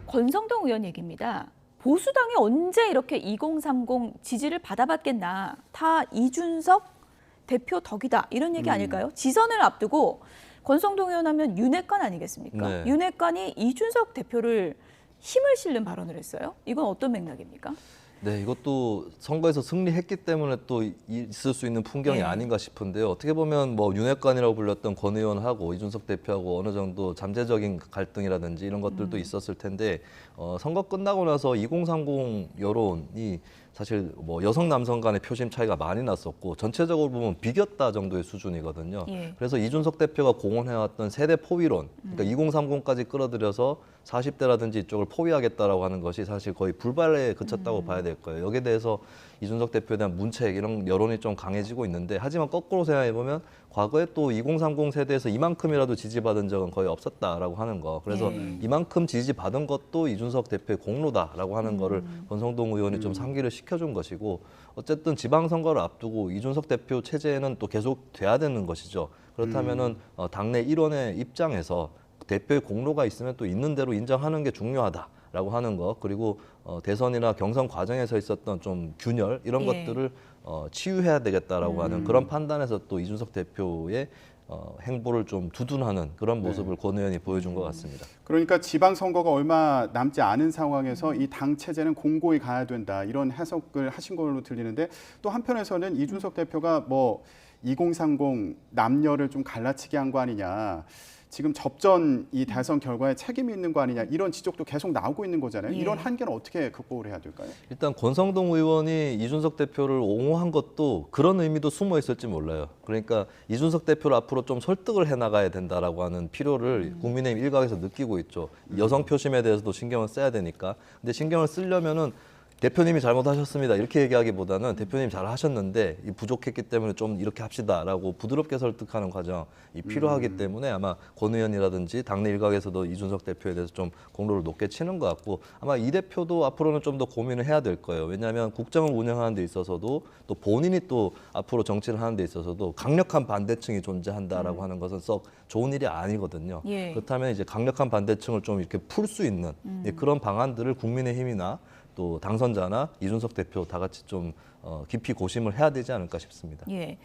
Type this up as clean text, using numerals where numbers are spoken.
권성동 의원 얘기입니다. 보수당이 언제 이렇게 2030 지지를 받아봤겠나. 다 이준석 대표 덕이다. 이런 얘기 아닐까요? 지선을 앞두고 권성동 의원 하면 윤핵관 아니겠습니까? 네. 윤핵관이 이준석 대표를 힘을 실는 발언을 했어요. 이건 어떤 맥락입니까? 네, 이것도 선거에서 승리했기 때문에 또 있을 수 있는 풍경이 네. 아닌가 싶은데요. 어떻게 보면 뭐 윤핵관이라고 불렸던 권 의원하고 이준석 대표하고 어느 정도 잠재적인 갈등이라든지 이런 것들도 있었을 텐데 선거 끝나고 나서 2030 여론이 사실 뭐 여성 남성 간의 표심 차이가 많이 났었고 전체적으로 보면 비겼다 정도의 수준이거든요. 예. 그래서 이준석 대표가 공언해왔던 세대 포위론, 그러니까 2030까지 끌어들여서 40대라든지 이쪽을 포위하겠다라고 하는 것이 사실 거의 불발에 그쳤다고 봐야 될 거예요. 여기에 대해서 이준석 대표에 대한 문책 이런 여론이 좀 강해지고 있는데 하지만 거꾸로 생각해 보면 과거에 또 2030 세대에서 이만큼이라도 지지받은 적은 거의 없었다라고 하는 거. 그래서 이만큼 지지받은 것도 이준석 대표의 공로다라고 하는 거를 권성동 의원이 좀 상기를 시켜준 것이고 어쨌든 지방선거를 앞두고 이준석 대표 체제는 또 계속 돼야 되는 것이죠. 그렇다면은 당내 일원의 입장에서 대표의 공로가 있으면 또 있는 대로 인정하는 게 중요하다라고 하는 것 그리고 대선이나 경선 과정에서 있었던 좀 균열 이런 예. 것들을 치유해야 되겠다라고 하는 그런 판단에서 또 이준석 대표의 행보를 좀 두둔하는 그런 모습을 권 의원이 보여준 것 같습니다. 그러니까 지방선거가 얼마 남지 않은 상황에서 이 당 체제는 공고히 가야 된다 이런 해석을 하신 걸로 들리는데 또 한편에서는 이준석 대표가 뭐 2030 남녀를 좀 갈라치기 한 거 아니냐. 지금 접전 이 대선 결과에 책임이 있는 거 아니냐 이런 지적도 계속 나오고 있는 거잖아요. 예. 이런 한계는 어떻게 극복을 해야 될까요? 일단 권성동 의원이 이준석 대표를 옹호한 것도 그런 의미도 숨어 있을지 몰라요. 그러니까 이준석 대표를 앞으로 좀 설득을 해나가야 된다라고 하는 필요를 국민의힘 일각에서 느끼고 있죠. 여성 표심에 대해서도 신경을 써야 되니까. 근데 신경을 쓰려면은 대표님이 잘못하셨습니다. 이렇게 얘기하기보다는 대표님 잘하셨는데 부족했기 때문에 좀 이렇게 합시다라고 부드럽게 설득하는 과정이 필요하기 때문에 아마 권 의원이라든지 당내 일각에서도 이준석 대표에 대해서 좀 공로를 높게 치는 것 같고 아마 이 대표도 앞으로는 좀 더 고민을 해야 될 거예요. 왜냐하면 국정을 운영하는 데 있어서도 또 본인이 또 앞으로 정치를 하는 데 있어서도 강력한 반대층이 존재한다라고 하는 것은 썩 좋은 일이 아니거든요. 예. 그렇다면 이제 강력한 반대층을 좀 이렇게 풀 수 있는 그런 방안들을 국민의힘이나 또 당선자나 이준석 대표 다 같이 좀 깊이 고심을 해야 되지 않을까 싶습니다. 예.